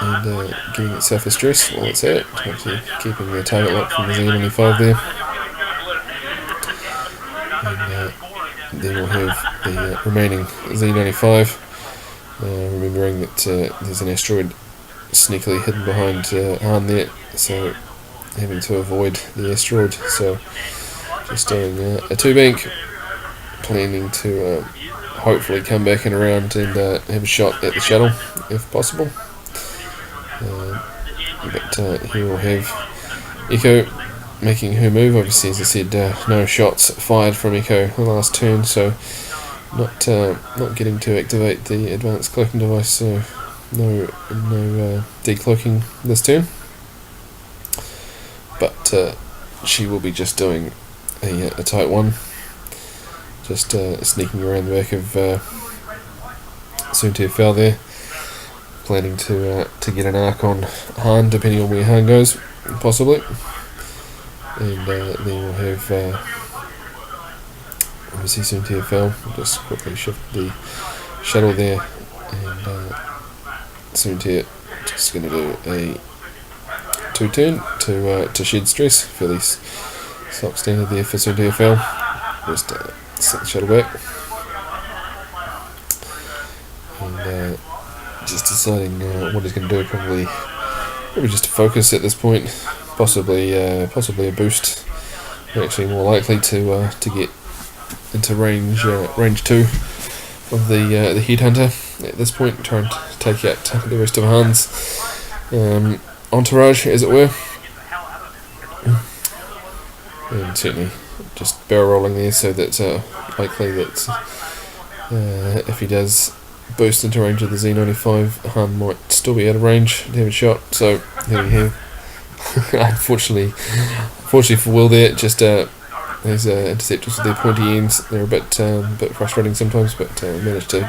and getting itself a stress while it's at it, actually keeping the target lock from the Z95 there. And then we'll have the remaining Z95, remembering that there's an asteroid sneakily hidden behind Han there, so having to avoid the asteroid, so just doing a 2-bank, planning to hopefully come back and around and have a shot at the shuttle if possible. But here we'll have Echo making her move. Obviously, as I said, no shots fired from Echo the last turn, so not getting to activate the advanced cloaking device, so no decloaking this turn. But she will be just doing a tight one, just sneaking around the back of Soontir Fel there, planning to get an arc on Han, depending on where Han goes, possibly. And then we'll have obviously Soontir Fel. We'll just quickly shift the shuttle there, and Soontir just going to do a 2-turn to shed stress. Fairly stock standard there for Soontir Fel. Just set the shuttle back, and just deciding what he's going to do. Probably just a focus at this point. Possibly a boost. Actually, more likely to get into range 2 of the Headhunter at this point. Try and take out the rest of Han's entourage, as it were. And certainly just barrel rolling there, so that's likely that if he does boost into range of the Z95, Han might still be out of range to have a shot. So here we have. Unfortunately for Will there, just these interceptors with their pointy ends, they're a bit frustrating sometimes, but managed to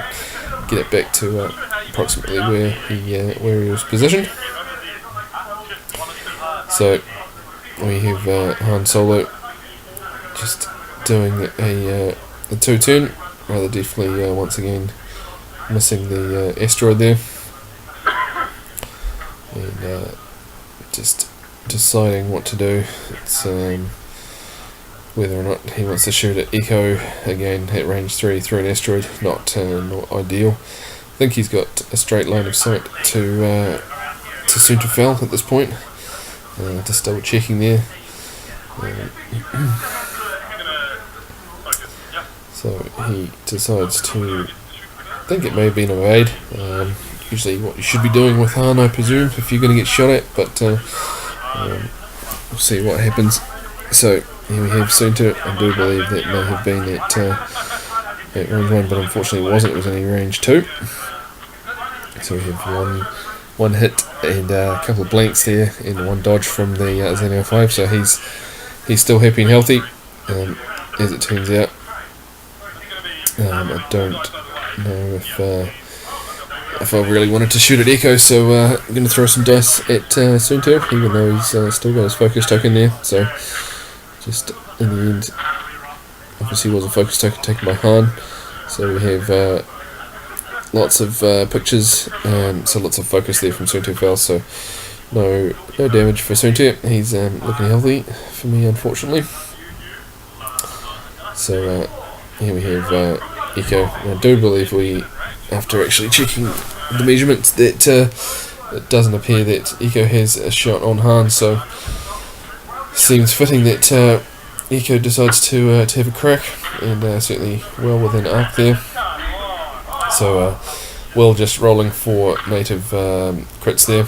get it back to approximately where he was positioned. So we have Han Solo just doing a 2-turn, rather definitely once again missing the asteroid there, and just deciding what to do. It's whether or not he wants to shoot at Echo again at range 3 through an asteroid. Not ideal. I think he's got a straight line of sight to Soontir Fel at this point. Just double checking there. So he decides to, I think it may have been a evade. Usually what you should be doing with Han, I presume, if you're going to get shot at, but we'll see what happens. So here we have Soontir. I do believe that may have been at range 1, but unfortunately it wasn't. It was only range 2. So we have one hit and a couple of blanks there, and one dodge from the Z95. So he's still happy and healthy, as it turns out. I don't know if I really wanted to shoot at Echo, so I'm going to throw some dice at Soontir, even though he's still got his focus token there. So just in the end, obviously was a focus token taken by Han. So we have lots of pictures, so lots of focus there from Soontir Fel. So no damage for Soontir. He's looking healthy for me, unfortunately. So here we have Echo. I do believe we, after actually checking the measurements, that it doesn't appear that Echo has a shot on Han, so seems fitting that Echo decides to have a crack, and certainly well within arc there. So Will just rolling for native crits there,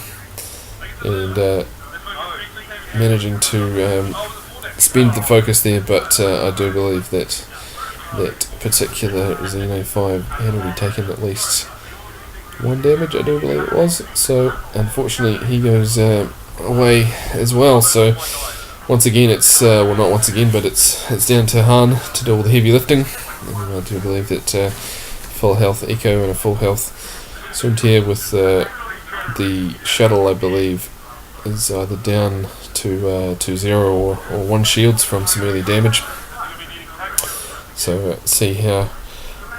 and managing to spend the focus there, but I do believe that that particular Xeno 5 had already taken at least 1 damage, I do believe it was. So unfortunately he goes away as well. So once again it's well, not once again, but it's down to Han to do all the heavy lifting. And I do believe that full health Eco and a full health Soontir with the shuttle, I believe, is either down to 0 or 1 shields from some early damage. So see how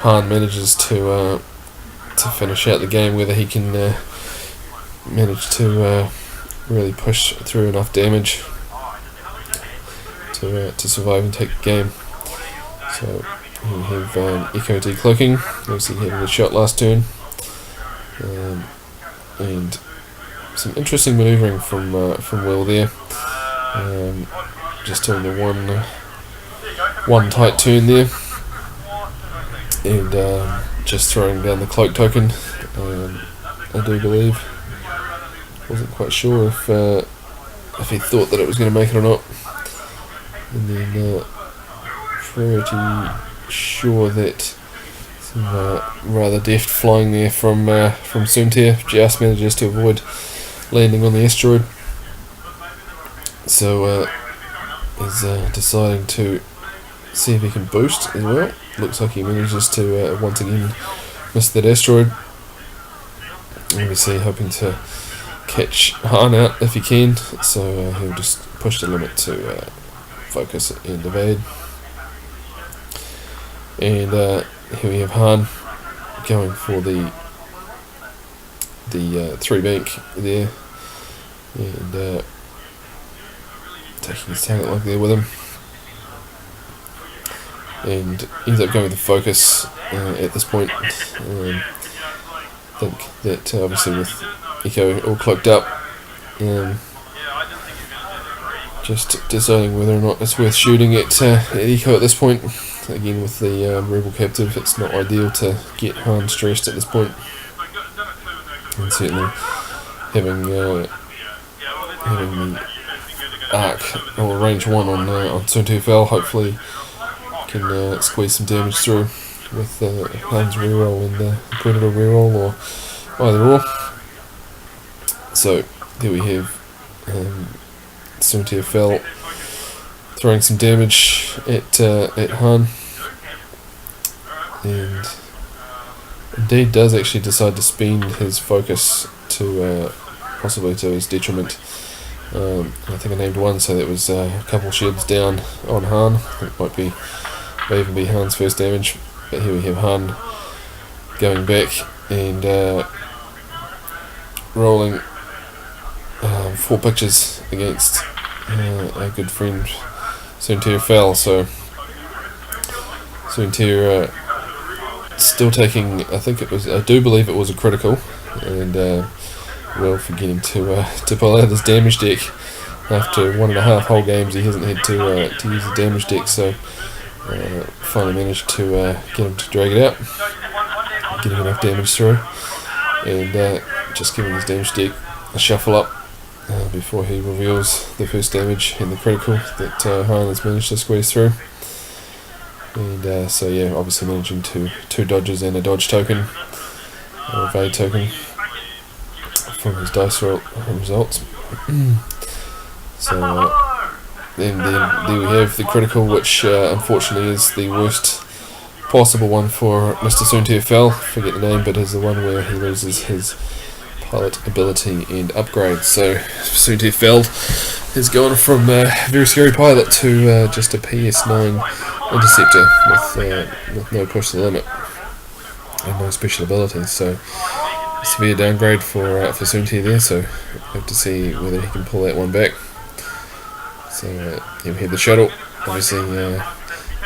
Han manages to finish out the game, whether he can manage to really push through enough damage to survive and take the game. So we have Eco decloaking, obviously having a shot last turn, and some interesting manoeuvring from Will there. Just doing the one tight turn there, and just throwing down the cloak token. I do believe. Wasn't quite sure if he thought that it was going to make it or not. And then pretty sure that some rather deft flying there from Soontir just manages to avoid landing on the asteroid. So he's deciding to see if he can boost as well. Looks like he manages to once again miss that asteroid. Obviously hoping to catch Han out if he can, so he'll just push the limit to focus and evade. And here we have Han going for the 3 bank there, and taking his target lock there with him, and ends up going with the focus at this point. I think that obviously with Eco all cloaked up, just deciding whether or not it's worth shooting at Eco at this point. Again, with the rebel captive, it's not ideal to get Han stressed at this point, and certainly having the arc or range 1 on Soontir Fel hopefully can squeeze some damage through with Han's reroll and the Predator reroll, or either or. So here we have Soontir Fel throwing some damage at Han, and indeed does actually decide to spend his focus to possibly to his detriment. I think I named 1, so that was a couple shields down on Han. It may even be Han's first damage, but here we have Han going back and rolling 4 pictures against our good friend Soontir Fel. So Soontir still taking, I do believe it was a critical, and well, forgetting to pull out his damage deck. After 1.5 whole games he hasn't had to use the damage deck, so finally managed to get him to drag it out, getting enough damage through, and just giving his damage deck a shuffle up before he reveals the first damage and the critical that Han has managed to squeeze through. And so yeah, obviously managing 2 dodges and a dodge token, or evade token, from his dice roll results. So then there we have the critical, which unfortunately is the worst possible one for Mr. Soontir Fel. Forget the name, but is the one where he loses his pilot ability and upgrade. So Soontir Fel has gone from a very scary pilot to just a PS9 interceptor with no push to the limit and no special abilities. So severe downgrade for Soontir there. So we'll have to see whether he can pull that one back. So we have the shuttle, obviously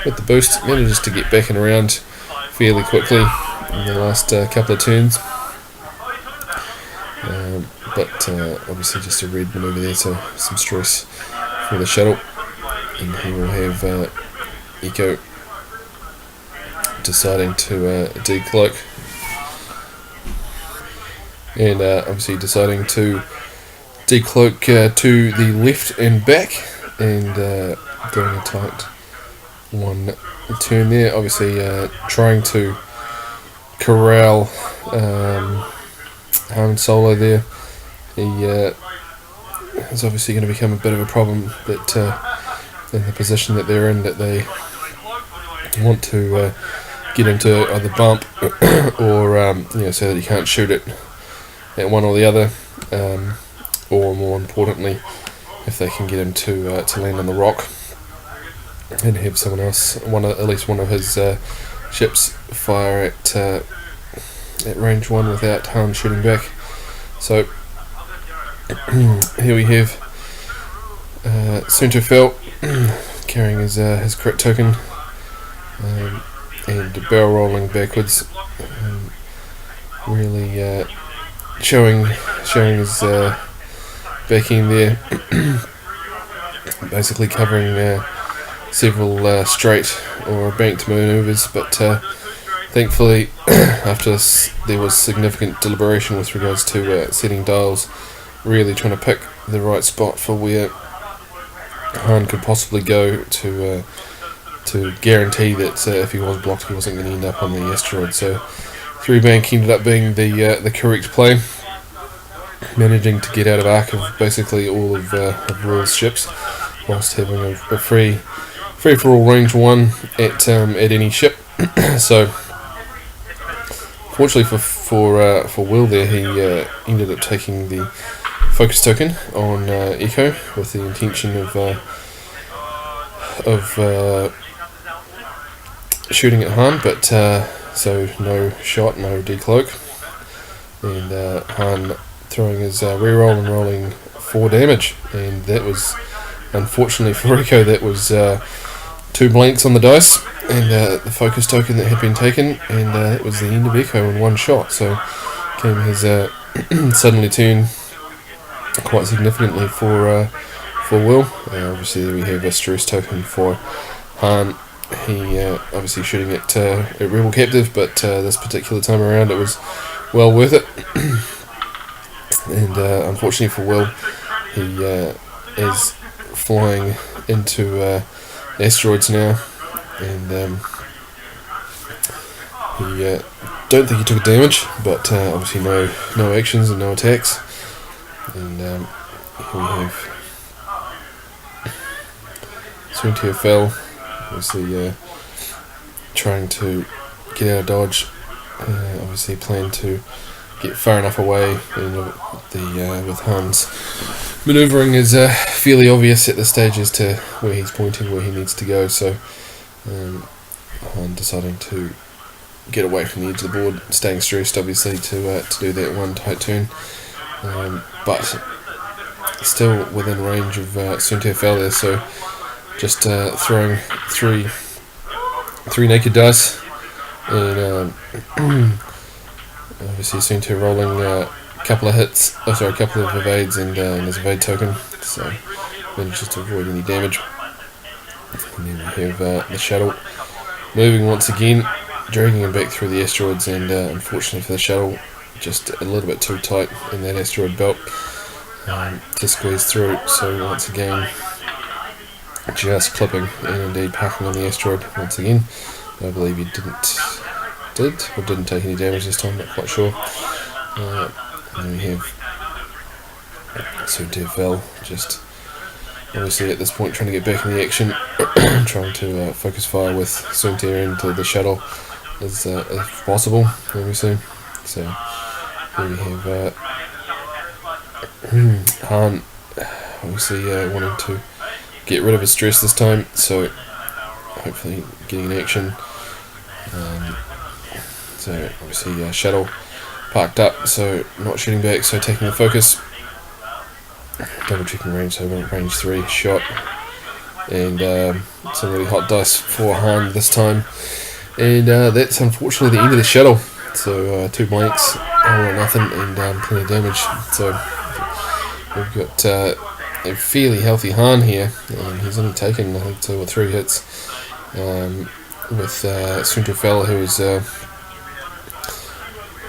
with the boost, manages to get back and around fairly quickly in the last couple of turns. But obviously just a red manoeuvre there, so some stress for the shuttle, and he will have Eco deciding to decloak, and obviously deciding to decloak to the left and back, and doing a tight one turn there. Obviously, trying to corral Harman Solo there. He is obviously going to become a bit of a problem that in the position that they're in, that they want to get him to either bump or so that he can't shoot it at one or the other, or more importantly, if they can get him to land on the rock and have someone else, at least one of his ships, fire at range 1 without Han shooting back. So here we have Soontir Fel carrying his crit token, and barrel rolling backwards, really showing his backing there, basically covering several straight or banked manoeuvres, but thankfully after this there was significant deliberation with regards to setting dials, really trying to pick the right spot for where Han could possibly go to guarantee that if he was blocked he wasn't going to end up on the asteroid. So 3-bank ended up being the correct play, managing to get out of arc of basically all of Royal's ships whilst having a free for all range 1 at any ship. So fortunately for Will there, he ended up taking the focus token on Echo with the intention of shooting at Han, but so no shot, no decloak, and Han throwing his reroll and rolling 4 damage, and that was, unfortunately for Echo, that was 2 blanks on the dice and the focus token that had been taken, and that was the end of Echo in 1 shot. So came his suddenly turned quite significantly for Will. Obviously we have a stress token for Han. He obviously shooting at Rebel Captive, but this particular time around it was well worth it. And unfortunately for Will, he is flying into asteroids now, and he don't think he took damage, but obviously no actions and no attacks. And here we have Soontir Fel obviously trying to get out of dodge, obviously plan to get far enough away, and with Han's manoeuvring is fairly obvious at this stage as to where he's pointing, where he needs to go. So Han deciding to get away from the edge of the board, staying stressed obviously to do that 1 tight turn, but still within range of Soontir Fel there. So just throwing three naked dice, and obviously Soontir rolling a couple of hits, a couple of evades, and his evade token, so manages to avoid any damage. And then we have the shuttle moving once again, dragging him back through the asteroids, and unfortunately for the shuttle, just a little bit too tight in that asteroid belt to squeeze through. So once again, just clipping and indeed parking on the asteroid once again. I believe he didn't take any damage this time, not quite sure. And then we have Soontir Fel just obviously at this point trying to get back in the action, trying to focus fire with Soontir into the shuttle as possible, obviously. So here we have Han obviously wanting to get rid of his stress this time, so hopefully getting in action. So obviously shuttle parked up, so not shooting back, so taking the focus, double checking range, so range 3 shot, and some really hot dice for Han this time, and that's unfortunately the end of the shuttle. So 2 blanks, all or nothing, and plenty of damage. So we've got a fairly healthy Han here, and he's only taken I think 2 or 3 hits, with Soontir Fel, who is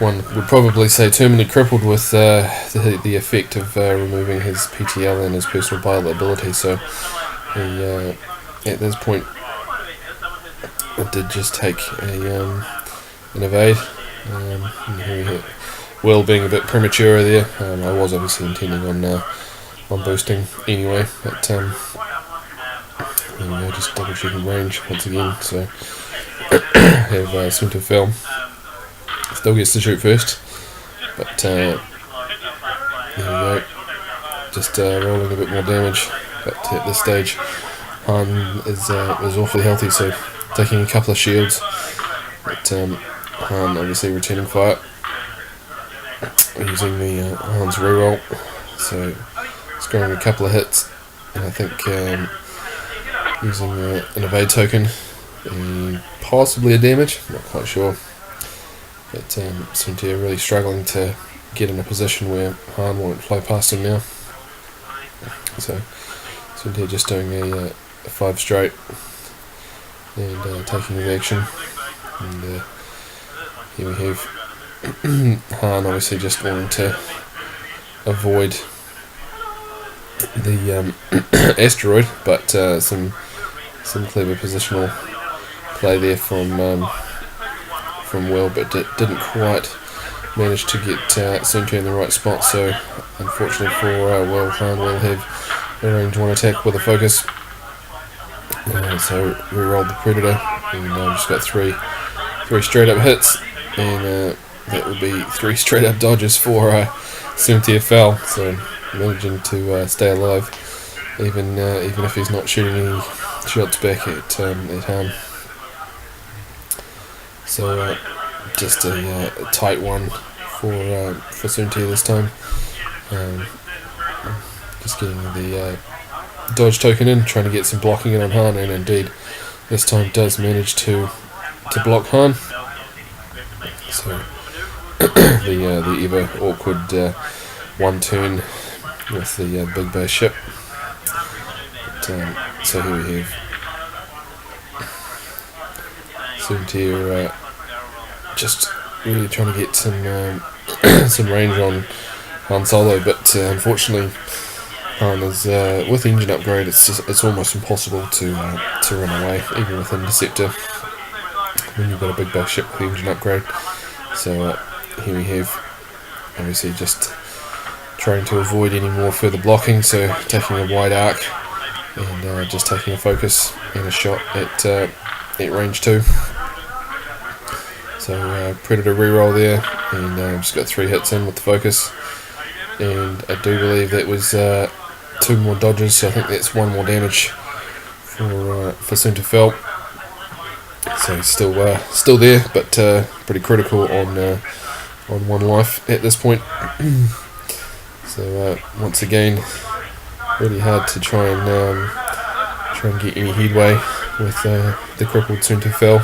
one would probably say terminally crippled with the effect of removing his PTL and his personal pilot ability. So he, at this point, it did just take an evade. Will being a bit premature there. I was obviously intending on boosting anyway, but just double checking range once again. So have Sunto Phil still gets to shoot first, but there we go. Just rolling a bit more damage, but at this stage, Han is awfully healthy, so taking a couple of shields. But Han obviously returning fire using the Han's reroll, so scoring a couple of hits, and I think using an evade token and possibly a damage, not quite sure. But Suntia really struggling to get in a position where Han won't fly past him now. So Suntia just doing a 5 straight and taking the action. And here we have Han obviously just wanting to avoid the asteroid, but some clever positional play there from Will, but didn't quite manage to get Suntia in the right spot. So unfortunately for Will, Han will have a range 1 attack with a focus. So re-rolled the Predator, and just got three straight up hits, and that would be 3 straight up dodges for Suntia Phil. So managing to stay alive, even if he's not shooting any shots back at Han. So just a tight one for Suntia this time. Just getting the dodge token in, trying to get some blocking in on Han, and indeed this time does manage to block Han. So the ever awkward one turn with the big base ship. But, so here we have Suntia just really trying to get some some range on Han Solo, but unfortunately Han is with the engine upgrade. It's almost impossible to run away, even with Interceptor, when you've got a big base ship with the engine upgrade. So here we have obviously just trying to avoid any more further blocking, so taking a wide arc and just taking a focus and a shot at range 2. So Predator reroll there, and just got 3 hits in with the focus, and I do believe that was 2 more dodges, so I think that's 1 more damage for Sunto Phil. So he's still there, but pretty critical on 1 life at this point. So once again, really hard to try and get any headway with the crippled Sunto Phil.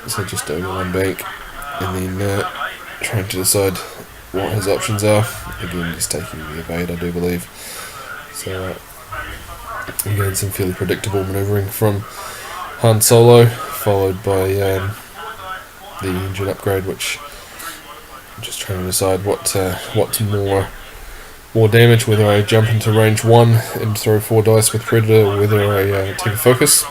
So just doing 1 bank, and then trying to decide what his options are. Again, just taking the evade, I do believe. So again, some fairly predictable manoeuvring from Han Solo, followed by the engine upgrade, which I'm just trying to decide what's more damage, whether I jump into range 1 and throw 4 dice with Predator, or whether I take a focus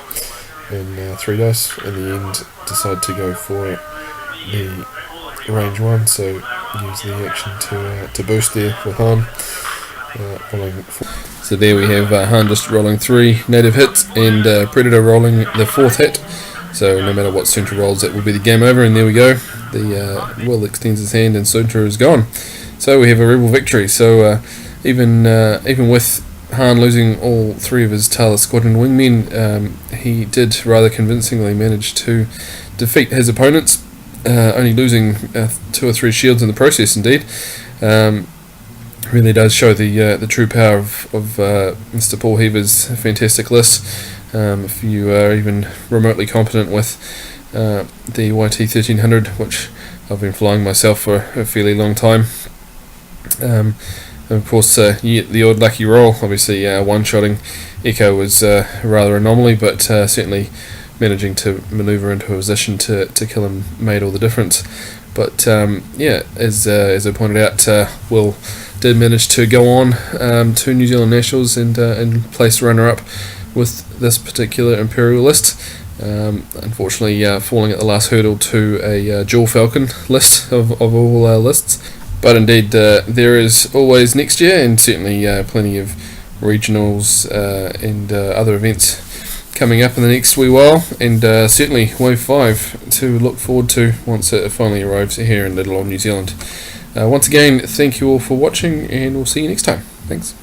and 3 dice. In the end, decide to go for the range 1, so use the action to boost there with Han. So there we have Han just rolling 3 native hits, and Predator rolling the 4th hit. So no matter what Sunto rolls, it will be the game over, and there we go. The Will extends his hand and Sunto is gone. So we have a Rebel victory. So even with Han losing all 3 of his Tala Squadron wingmen, he did rather convincingly manage to defeat his opponents, only losing 2 or 3 shields in the process. Indeed, really does show the true power of Mr. Paul Heaver's fantastic list. If you are even remotely competent with the YT-1300, which I've been flying myself for a fairly long time. And of course, the odd lucky roll. Obviously, one-shotting Echo was rather anomaly, but certainly managing to manoeuvre into a position to kill him made all the difference. But yeah, as I pointed out, Will did manage to go on to New Zealand Nationals and place runner-up with this particular Imperial list. Unfortunately, falling at the last hurdle to a dual Falcon list of all lists. But indeed, there is always next year, and certainly plenty of regionals and other events coming up in the next wee while, and certainly Wave 5 to look forward to once it finally arrives here in little old New Zealand. Once again, thank you all for watching, and we'll see you next time. Thanks.